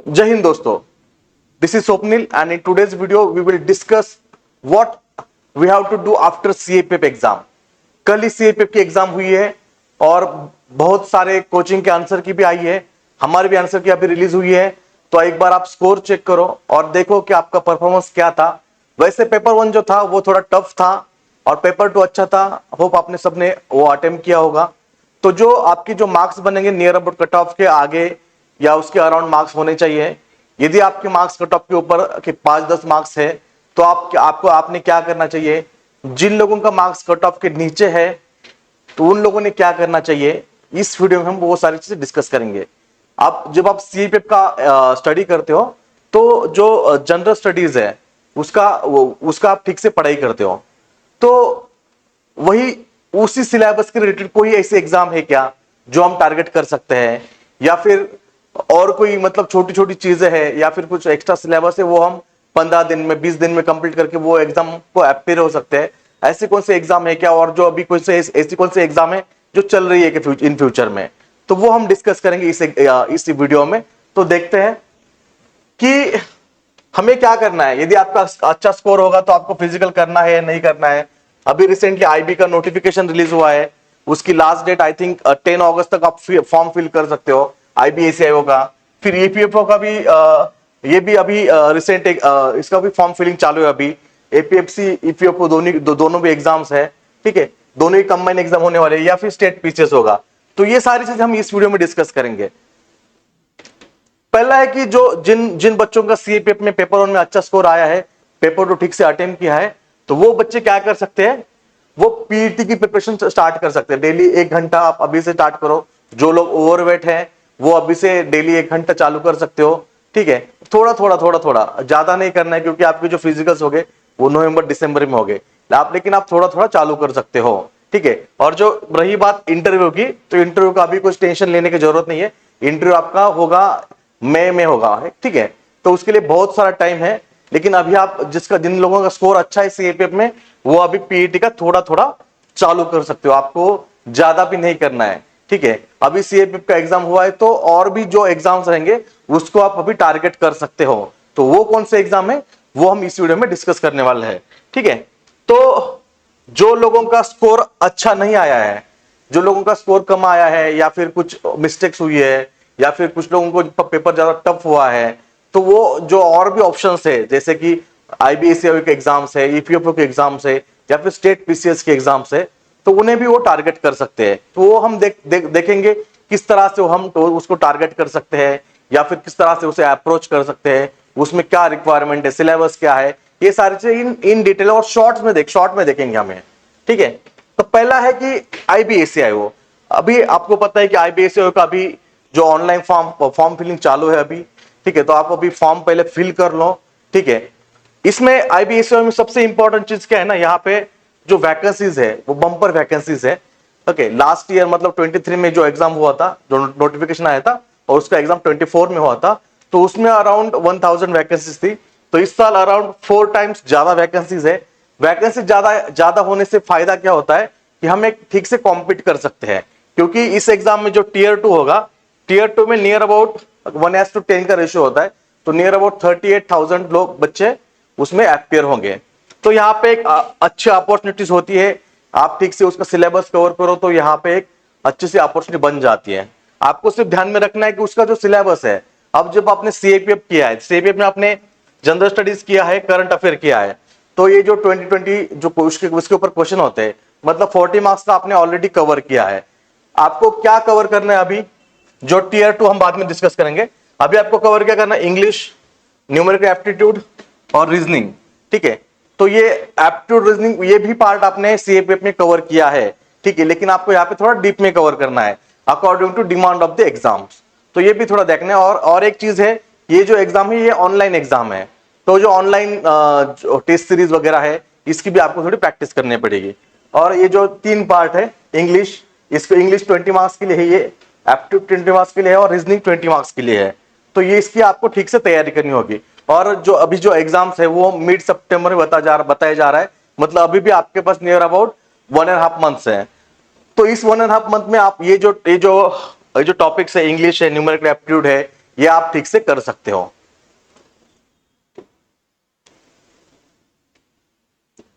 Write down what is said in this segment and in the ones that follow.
जय हिंद दोस्तों, this is Swapnil and in today's video we will discuss what we have to do after CAPF exam. कल ही CAPF की एग्जाम हुई है और बहुत सारे कोचिंग के आंसर की भी आई है, हमारे भी आंसर की अभी रिलीज हुई है। तो एक बार आप स्कोर चेक करो और देखो कि आपका परफॉर्मेंस क्या था। वैसे पेपर 1 जो था वो थोड़ा टफ था और पेपर 2 अच्छा था। होप आपने सबने वो अटेम्प्ट किया होगा। तो जो आपकी जो मार्क्स बनेंगे नियर अबाउट कट ऑफ के आगे या उसके अराउंड मार्क्स होने चाहिए। यदि आपके मार्क्स कट ऑफ के ऊपर के 5-10 मार्क्स है तो आपने क्या करना चाहिए। जिन लोगों का मार्क्स कट ऑफ के नीचे है तो उन लोगों ने क्या करना चाहिए, इस वीडियो में हम वो सारी चीजें डिस्कस करेंगे। आप जब आप सीपीएफ का स्टडी करते हो तो जो जनरल स्टडीज है उसका आप ठीक से पढ़ाई करते हो। तो वही उसी सिलेबस के रिलेटेड कोई ऐसे एग्जाम है क्या जो हम टारगेट कर सकते हैं, या फिर और कोई मतलब छोटी छोटी चीजें हैं या फिर कुछ एक्स्ट्रा सिलेबस है वो हम 15 दिन में 20 दिन में कंप्लीट करके वो एग्जाम को अपेयर हो सकते हैं। ऐसे कौन से एग्जाम है क्या, और जो अभी कोई से ऐसी कौन से एग्जाम है जो चल रही है कि इन फ्यूचर में, तो वो हम डिस्कस करेंगे इस वीडियो में। तो देखते हैं कि हमें क्या करना है। यदि आपका अच्छा स्कोर होगा तो आपको फिजिकल करना है या नहीं करना है। अभी रिसेंटली आईबी का नोटिफिकेशन रिलीज हुआ है, उसकी लास्ट डेट आई थिंक 10 अगस्त तक आप फॉर्म फिल कर सकते हो आईबीएसईआईओ का। फिर ईपीएफओ का भी ये भी अभी रिसेंट इसका भी फॉर्म फिलिंग चालू है अभी। एपीएफसी ईपीएफओ दोनों भी एग्जाम्स है, ठीक है। दोनों ही कंबाइन एग्जाम होने वाले हैं या फिर स्टेट पीसीएस होगा। तो ये सारी चीजें हम इस वीडियो में डिस्कस करेंगे। पहला है कि जो जिन जिन बच्चों का सीएपीएफ में पेपर 1 में अच्छा स्कोर आया है, पेपर 2 ठीक से अटेम्प्ट किया है, तो वो बच्चे क्या कर सकते हैं, वो पीईटी की प्रिपरेशन स्टार्ट कर सकते हैं। डेली 1 घंटा आप अभी से स्टार्ट करो। जो लोग ओवरवेट हैं वो अभी से डेली 1 घंटा चालू कर सकते हो, ठीक है। थोड़ा थोड़ा थोड़ा थोड़ा, ज्यादा नहीं करना है क्योंकि आपके जो फिजिकल्स हो गए वो नवंबर दिसंबर में हो गए आप, लेकिन आप थोड़ा थोड़ा चालू कर सकते हो, ठीक है। और जो रही बात इंटरव्यू की, तो इंटरव्यू का अभी कुछ टेंशन लेने की जरूरत नहीं है। इंटरव्यू आपका होगा मई में होगा, ठीक है। तो उसके लिए बहुत सारा टाइम है। लेकिन अभी आप जिन लोगों का स्कोर अच्छा है सीएपीएफ में, वो अभी पीईटी का थोड़ा थोड़ा चालू कर सकते हो। आपको ज्यादा भी नहीं करना है, ठीक है। अभी सीएपीएफ का एग्जाम हुआ है तो और भी जो एग्जाम्स रहेंगे उसको आप अभी टारगेट कर सकते हो। तो वो कौन से एग्जाम है वो हम इस वीडियो में डिस्कस करने वाले हैं, ठीक है। तो जो लोगों का स्कोर अच्छा नहीं आया है, जो लोगों का स्कोर कम आया है या फिर कुछ मिस्टेक्स हुई है या फिर कुछ लोगों को पेपर ज्यादा टफ हुआ है, तो वो जो और भी ऑप्शंस है जैसे कि आईबीएसईआईओ के एग्जाम्स है, ईपीएफओ के एग्जाम्स है या फिर स्टेट पीसीएस के एग्जाम्स है, तो उन्हें भी वो टारगेट कर सकते हैं। तो वो हम देखेंगे किस तरह से हम तो उसको टारगेट कर सकते हैं या फिर किस तरह से उसे अप्रोच कर सकते हैं, उसमें क्या रिक्वायरमेंट है, सिलेबस क्या है, ये सारी चीजें इन डिटेल और शॉर्ट में देखेंगे हमें, ठीक है। तो पहला है कि आईबीएसईआईओ। अभी आपको पता है कि आईबीएसईआईओ का अभी जो ऑनलाइन फॉर्म फिलिंग चालू है अभी, ठीक है। तो आप अभी फॉर्म पहले फिल कर लो, ठीक है। इसमें आईबीएसईआईओ में सबसे इंपॉर्टेंट चीज क्या है ना, यहाँ पे जो वैकेंसीज है वो बम्पर वैकेंसीज है, ओके। लास्ट ईयर मतलब 23 में जो एग्जाम हुआ था, जो नोटिफिकेशन आया था, और उसका एग्जाम 24 में हुआ था, तो उसमें अराउंड 1000 वैकेंसीज थी। तो इस साल अराउंड 4 टाइम्स ज्यादा वैकेंसीज है। वैकेंसी ज्यादा होने से फायदा क्या होता है कि हम एक ठीक से कॉम्पीट कर सकते हैं, क्योंकि इस एग्जाम में जो टीयर 2 होगा, टीयर 2 में नियर अबाउट 1:10 का रेशियो होता है। तो नियर अबाउट 38,000 लोग बच्चे उसमें अपियर होंगे। तो यहाँ पे एक अच्छी अपॉर्चुनिटीज होती है। आप ठीक से उसका सिलेबस कवर करो तो यहाँ पे एक अच्छी सी अपॉर्चुनिटी बन जाती है। आपको सिर्फ ध्यान में रखना है कि उसका जो सिलेबस है, अब जब आपने सीएपीएफ किया है, सीएपीएफ में आपने जनरल स्टडीज किया है, करंट अफेयर किया है, तो ये जो 2020 जो उसके ऊपर क्वेश्चन होते हैं, मतलब 40 मार्क्स का आपने ऑलरेडी कवर किया है। आपको क्या कवर करना है अभी, जो टीयर 2 हम बाद में डिस्कस करेंगे। अभी आपको कवर क्या करना है, इंग्लिश, न्यूमेरिकल एप्टीट्यूड और रीजनिंग, ठीक है। तो ये एप्टीट्यूड रीजनिंग ये भी पार्ट आपने सीएपीएफ में कवर किया है, ठीक है। लेकिन आपको यहाँ पे थोड़ा डीप में कवर करना है according to demand of the exams. तो ये भी थोड़ा देखना है। और एक चीज है, ये जो एग्जाम है ये ऑनलाइन एग्जाम है, तो जो ऑनलाइन टेस्ट सीरीज वगैरह है इसकी भी आपको थोड़ी प्रैक्टिस करनी पड़ेगी। और ये जो 3 पार्ट है, इंग्लिश, इसको इंग्लिश 20 मार्क्स के लिए है, ये एप्टीट्यूड 20 मार्क्स के लिए है और रीजनिंग 20 मार्क्स के लिए है। तो ये इसकी आपको ठीक से तैयारी करनी होगी। और जो अभी जो एग्जाम्स है वो मिड सितंबर में बताया जा रहा है, मतलब अभी भी आपके पास नियर अबाउट 1.5 मंथ्स है। तो इस 1.5 मंथ में आप ये जो टॉपिक्स है, इंग्लिश है, न्यूमेरिकल एप्टीट्यूड है, ये आप ठीक से कर सकते हो।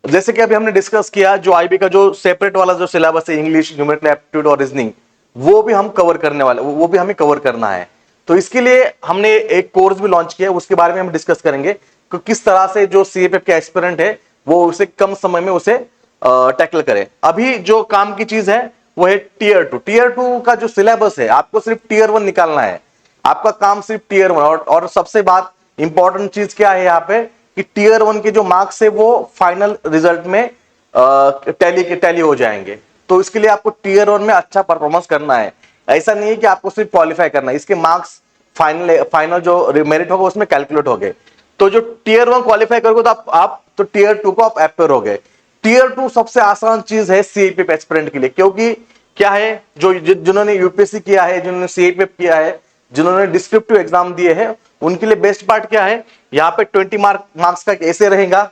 जैसे कि अभी हमने डिस्कस किया, जो आईबी का जो सेपरेट वाला जो सिलेबस है, इंग्लिश, न्यूमेरिकल एप्टीट्यूड और रीजनिंग, वो भी हम कवर करने वाले, वो भी हमें कवर करना है। तो इसके लिए हमने एक कोर्स भी लॉन्च किया, उसके बारे में हम डिस्कस करेंगे कि किस तरह से जो सीएपीएफ के एस्पिरेंट है वो उसे कम समय में उसे टैकल करे। अभी जो काम की चीज है वो है टीयर 2। टीयर 2 का जो सिलेबस है, आपको सिर्फ टीयर 1 निकालना है, आपका काम सिर्फ टीयर 1। और सबसे बात इंपॉर्टेंट चीज क्या है यहाँ पे कि टीयर 1 के जो मार्क्स है वो फाइनल रिजल्ट में टैली हो जाएंगे। तो इसके लिए आपको टीयर 1 में अच्छा परफॉर्मेंस करना है। ऐसा नहीं है कि आपको सिर्फ क्वालिफाई करना है, इसके मार्क्स फाइनल जो मेरिट होगा उसमें कैलकुलेट हो गए। तो जो टीयर 1 क्वालिफाई करोगे तो आप तो टीयर 2 को आप अपेयर हो गए। टीयर 2 सबसे आसान चीज है सीएपीएफ एस्पिरेंट के लिए, क्योंकि क्या है, जो जिन्होंने यूपीएससी किया है, जिन्होंने सीएपीएफ किया है, जिन्होंने डिस्क्रिप्टिव एग्जाम दिए हैं, उनके लिए बेस्ट पार्ट क्या है, यहाँ पे 20 मार्क्स का ऐसे रहेगा,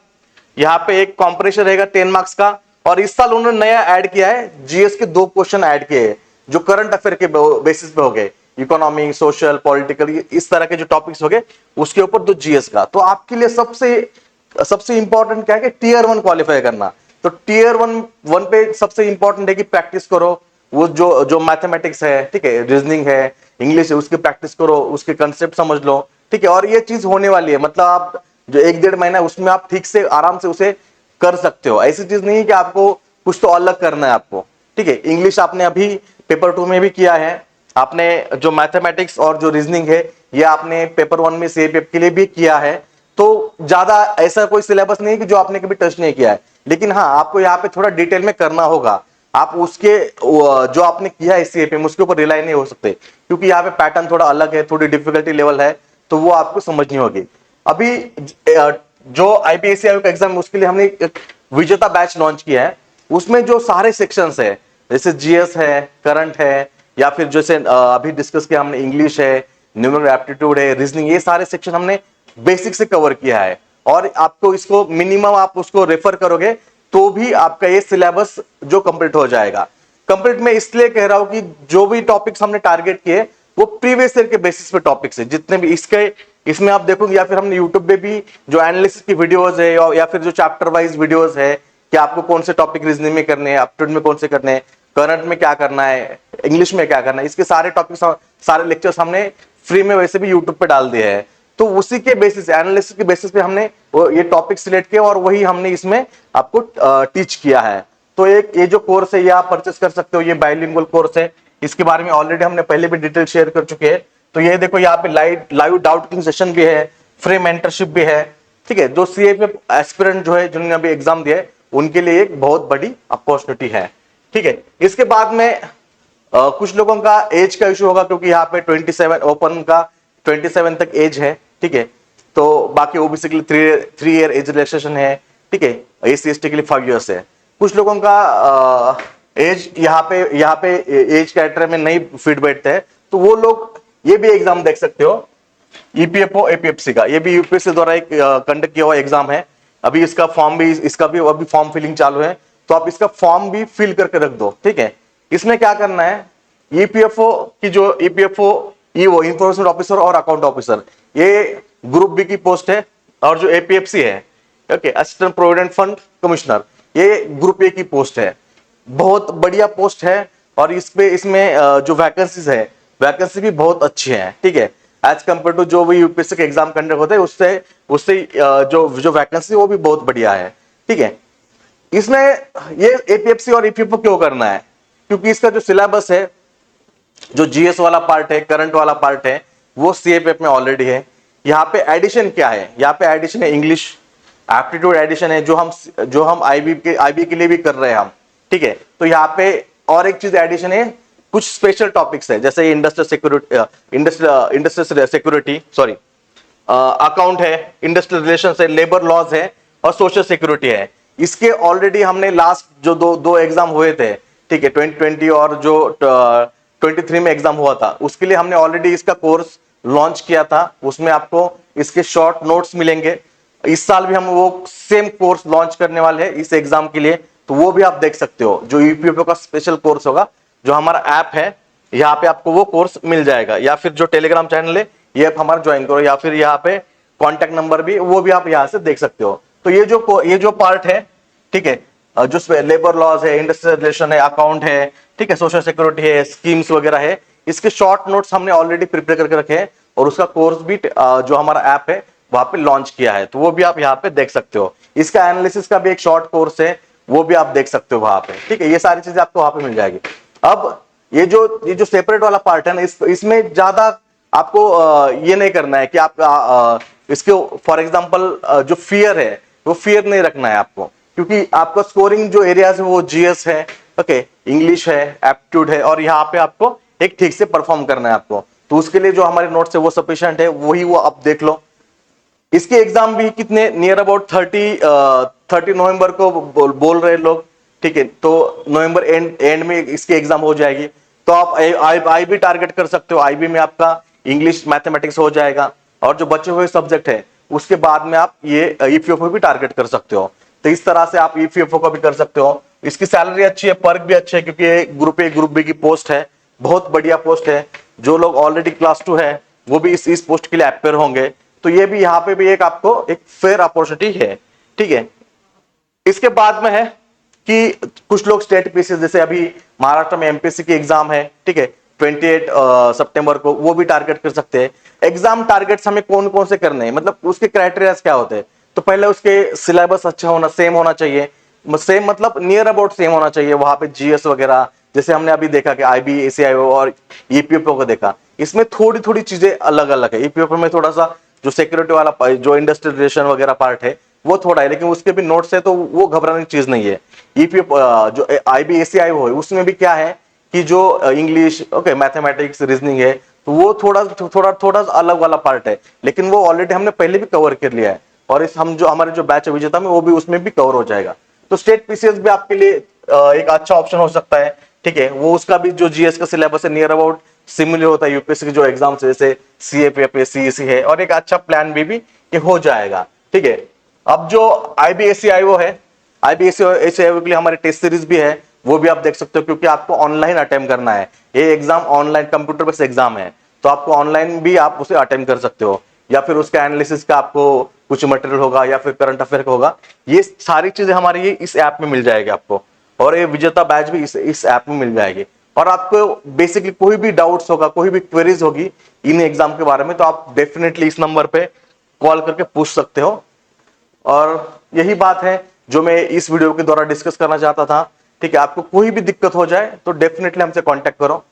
यहाँ पे एक कॉम्परेशन रहेगा 10 मार्क्स का। और इस साल उन्होंने नया ऐड किया है, जीएस के 2 क्वेश्चन ऐड किए हैं जो करंट अफेयर के बेसिस पे हो गए, इकोनॉमिक, सोशल, पॉलिटिकल, इस तरह के जो टॉपिक्स हो गए उसके ऊपर तो जीएस का। तो आपके लिए सबसे इंपॉर्टेंट क्या है कि टीयर 1 क्वालिफाई करना। तो टीयर 1 पे सबसे इंपॉर्टेंट है कि प्रैक्टिस करो, वो जो जो मैथमेटिक्स है, ठीक है, रीजनिंग है, इंग्लिश है, उसकी प्रैक्टिस करो, उसके कंसेप्ट समझ लो, ठीक है। और ये चीज होने वाली है, मतलब आप जो 1-1.5 महीना उसमें आप ठीक से आराम से उसे कर सकते हो। ऐसी चीज नहीं है कि आपको कुछ तो अलग करना है आपको, ठीक है। इंग्लिश आपने अभी पेपर 2 में भी किया है, आपने जो मैथमेटिक्स और जो रीजनिंग है ये आपने पेपर 1 में सीएपीएफ के लिए भी किया है। तो ज्यादा ऐसा कोई सिलेबस नहीं है कि जो आपने कभी टच नहीं किया है, लेकिन हाँ आपको यहाँ पे थोड़ा डिटेल में करना होगा। आप उसके जो आपने किया है सीएपीएफ उसके ऊपर रिलाई नहीं हो सकते, क्योंकि यहाँ पे पैटर्न थोड़ा अलग है, थोड़ी डिफिकल्टी लेवल है, तो वो आपको समझनी होगी। अभी जो आईपीएससी आयोग का एग्जाम उसके लिए हमने एक विजेता बैच लॉन्च किया है। उसमें जो सारे सेक्शंस है, जैसे जीएस है, करंट है, या फिर जैसे अभी डिस्कस किया हमने इंग्लिश है, न्यूमेरिकल एप्टीट्यूड है, रीजनिंग, ये सारे सेक्शन हमने बेसिक से कवर किया है। और आपको इसको मिनिमम आप उसको रेफर करोगे तो भी आपका ये सिलेबस जो कंप्लीट हो जाएगा। कंप्लीट में इसलिए कह रहा हूं कि जो भी टॉपिक्स हमने टारगेट किए वो प्रीवियस ईयर के बेसिस पे टॉपिक्स है, जितने भी इसमें आप देखोगे, या फिर हमने यूट्यूब पे भी जो एनालिसिस की वीडियोस है या फिर जो चैप्टर वाइज वीडियोस है कि आपको कौन से टॉपिक रीजनिंग में करने हैं, एप्टीट्यूड में कौन से करने हैं, करंट में क्या करना है, इंग्लिश में क्या करना है, इसके सारे टॉपिक्स, सारे लेक्चर्स हमने फ्री में वैसे भी यूट्यूब पे डाल दिए हैं। तो उसी के बेसिस, एनालिसिस के बेसिस पे हमने ये टॉपिक सिलेक्ट किया और वही हमने इसमें आपको टीच किया है। तो एक ये जो कोर्स है ये आप परचेस कर सकते हो, ये बाइलिंगुअल कोर्स है। इसके बारे में ऑलरेडी हमने पहले भी डिटेल शेयर कर चुके हैं। तो ये देखो यहाँ पे लाइव डाउटिंग सेशन भी है, फ्री मेंटरशिप भी है, ठीक है। जो सीएपीएफ एस्पिरेंट जो है, जिन्होंने अभी एग्जाम दिया है, उनके लिए एक बहुत बड़ी अपॉर्चुनिटी है, ठीक है। इसके बाद में कुछ लोगों का एज का इशू होगा, क्योंकि यहाँ पे 27 ओपन का 27 तक एज है, ठीक है। तो बाकी ओबीसी के लिए 3 ईयर एज रिलैक्सेशन है, ठीक है। एससी एसटी के लिए 5 इयर्स है। कुछ लोगों का एज यहाँ पे एज कैटेगरी में नहीं फिट बैठते हैं, तो वो लोग ये भी एग्जाम देख सकते हो, ईपीएफओ एपीएफसी का। ये भी यूपीएससी द्वारा एक कंडक्ट किया हुआ एग्जाम है। अभी इसका भी अभी फॉर्म फिलिंग चालू है, तो आप इसका फॉर्म भी फिल करके रख दो, ठीक है। इसमें क्या करना है, ईपीएफओ की जो ईपीएफओ ईओ इंफॉर्मेशन ऑफिसर और अकाउंट ऑफिसर, ये ग्रुप बी की पोस्ट है। और जो एपीएफसी है, okay, assistant provident fund commissioner, ये ग्रुप ए की पोस्ट है। बहुत बढ़िया पोस्ट है और इसमें जो वैकेंसीज है, वैकेंसी भी बहुत अच्छी है, ठीक है। एज कंपेयर टू जो भी यूपीएससी के एग्जाम कंडक्ट होते हैं उससे जो वैकेंसी वो भी बहुत बढ़िया है, ठीक है। इसमें ये एपीएफसी और ईपीएफओ क्यों करना है, क्योंकि इसका जो सिलेबस है, जो जीएस वाला पार्ट है, करंट वाला पार्ट है, वो सीएपीएफ में ऑलरेडी है। यहाँ पे एडिशन क्या है, यहाँ पे एडिशन है इंग्लिश एप्टीट्यूड एडिशन है, जो हम आईबी के लिए भी कर रहे हैं हम, ठीक है। तो यहाँ पे और एक चीज एडिशन है, कुछ स्पेशल टॉपिक्स है, जैसे इंडस्ट्रियल सिक्योरिटी, सॉरी, अकाउंट है, इंडस्ट्रियल रिलेशन है, लेबर लॉज है और सोशल सिक्योरिटी है। इसके ऑलरेडी हमने लास्ट जो दो एग्जाम हुए थे, ठीक है, 2020 और जो 23 में एग्जाम हुआ था, उसके लिए हमने ऑलरेडी इसका कोर्स लॉन्च किया था। उसमें आपको इसके शॉर्ट नोट्स मिलेंगे। इस साल भी हम वो सेम कोर्स लॉन्च करने वाले हैं इस एग्जाम के लिए, तो वो भी आप देख सकते हो। जो यूपीएफओ का स्पेशल कोर्स होगा, जो हमारा ऐप है, यहाँ पे आपको वो कोर्स मिल जाएगा, या फिर जो टेलीग्राम चैनल है ये ऐप हमारा ज्वाइन करो, या फिर यहाँ पे कॉन्टेक्ट नंबर भी, वो भी आप यहाँ से देख सकते हो। तो ये जो पार्ट है, ठीक है, जो लेबर लॉज है, इंडस्ट्रियल रिलेशन है, अकाउंट है, ठीक है, सोशल सिक्योरिटी है, स्कीम्स वगैरह है, इसके शॉर्ट नोट्स हमने ऑलरेडी प्रिपेयर करके रखे हैं, और उसका कोर्स भी जो हमारा ऐप है वहां पे लॉन्च किया है, तो वो भी आप यहाँ पे देख सकते हो। इसका एनालिसिस का भी एक शॉर्ट कोर्स है, वो भी आप देख सकते हो वहां पे, ठीक है। ये सारी चीजें आपको वहां पे मिल जाएगी। अब ये जो सेपरेट वाला पार्ट है ना, इसमें ज्यादा आपको ये नहीं करना है कि आप इसके फॉर एग्जांपल जो फियर है वो फियर नहीं रखना है आपको, क्योंकि आपका स्कोरिंग जो एरियाज है वो जीएस है, ओके, इंग्लिश है, एप्टीट्यूड है, और यहाँ पे आपको एक ठीक से परफॉर्म करना है आपको। तो उसके लिए जो हमारे नोट्स है वो सफिशिएंट है, वही वो आप देख लो। इसके एग्जाम भी कितने नियर अबाउट 30 नवंबर को बोल रहे लोग, ठीक है। तो नवंबर एंड में इसकी एग्जाम हो जाएगी। तो आप आईबी टारगेट कर सकते हो। आईबी में आपका इंग्लिश मैथमेटिक्स हो जाएगा, और जो बचे हुए सब्जेक्ट है उसके बाद में आप ये ईपीएफओ भी टारगेट कर सकते हो। तो इस तरह से आप ईपीएफओ का भी कर सकते हो। इसकी सैलरी अच्छी है, पर्क भी अच्छे है, क्योंकि ये ग्रुप ए ग्रुप बी की पोस्ट है, बहुत बढ़िया पोस्ट है। जो लोग ऑलरेडी क्लास 2 है वो भी इस पोस्ट के लिए अपेयर होंगे। तो ये भी यहाँ पे भी एक आपको एक फेयर अपॉर्चुनिटी है, ठीक है। इसके बाद में है कि कुछ लोग स्टेट पीसीएस, जैसे अभी महाराष्ट्र में एमपीएससी की एग्जाम है, ठीक है, 28 सितंबर को, वो भी टारगेट कर सकते हैं। एग्जाम टारगेट्स हमें कौन कौन से करने हैं, मतलब उसके क्राइटेरिया क्या होते हैं। तो पहले उसके सिलेबस अच्छा होना, सेम होना चाहिए, सेम मतलब नियर अबाउट सेम होना चाहिए। वहां पे जीएस वगैरह, जैसे हमने अभी देखा कि आईबी एसीआईओ और ईपीएफओ को देखा, इसमें थोड़ी थोड़ी चीजें अलग अलग है। ईपीएफओ में थोड़ा सा जो सिक्योरिटी वाला, जो इंडस्ट्रियल रिलेशन वगैरह पार्ट है वो थोड़ा है, लेकिन उसके भी नोट्स है, तो वो घबराने की चीज नहीं है। ईपीएफ जो आईबीएससीआईओ है उसमें भी क्या है कि जो इंग्लिश, ओके, मैथमेटिक्स, रीजनिंग है, तो वो थोड़ा अलग वाला पार्ट है, लेकिन वो ऑलरेडी हमने पहले भी कवर कर लिया है, और इस हम जो हमारे जो बैच है विजेता में, वो भी उसमें भी कवर हो जाएगा। तो स्टेट पीसीएस भी आपके लिए एक अच्छा ऑप्शन हो सकता है, ठीक है। वो उसका भी जो जीएस का सिलेबस है नियर अबाउट सिमिलर होता है यूपीएससी के जो एग्जाम्स जैसे सीएपीएफ, सीईसी है, और एक अच्छा प्लान भी ये हो जाएगा, ठीक है। अब जो आईबीएससीआईओ है, आईबीएससीआईओ के लिए हमारी टेस्ट सीरीज भी है, वो भी आप देख सकते हो, क्योंकि आपको ऑनलाइन अटेम्प्ट करना है। ये exam online computer based exam है, तो आपको ऑनलाइन भी आप उसे अटेम्प्ट कर सकते हो, या फिर उसका एनालिसिस का आपको कुछ मटेरियल होगा, या फिर करंट अफेयर का होगा। ये सारी चीजें हमारी ये इस ऐप में मिल जाएगी आपको, और ये विजेता बैच भी इस ऐप में मिल जाएगी। और आपको बेसिकली कोई भी डाउट्स होगा, कोई भी क्वेरीज होगी इन एग्जाम के बारे में, तो आप डेफिनेटली इस नंबर पे कॉल करके पूछ सकते हो। और यही बात है जो मैं इस वीडियो के द्वारा डिस्कस करना चाहता था, ठीक है। आपको कोई भी दिक्कत हो जाए तो डेफिनेटली हमसे कांटेक्ट करो।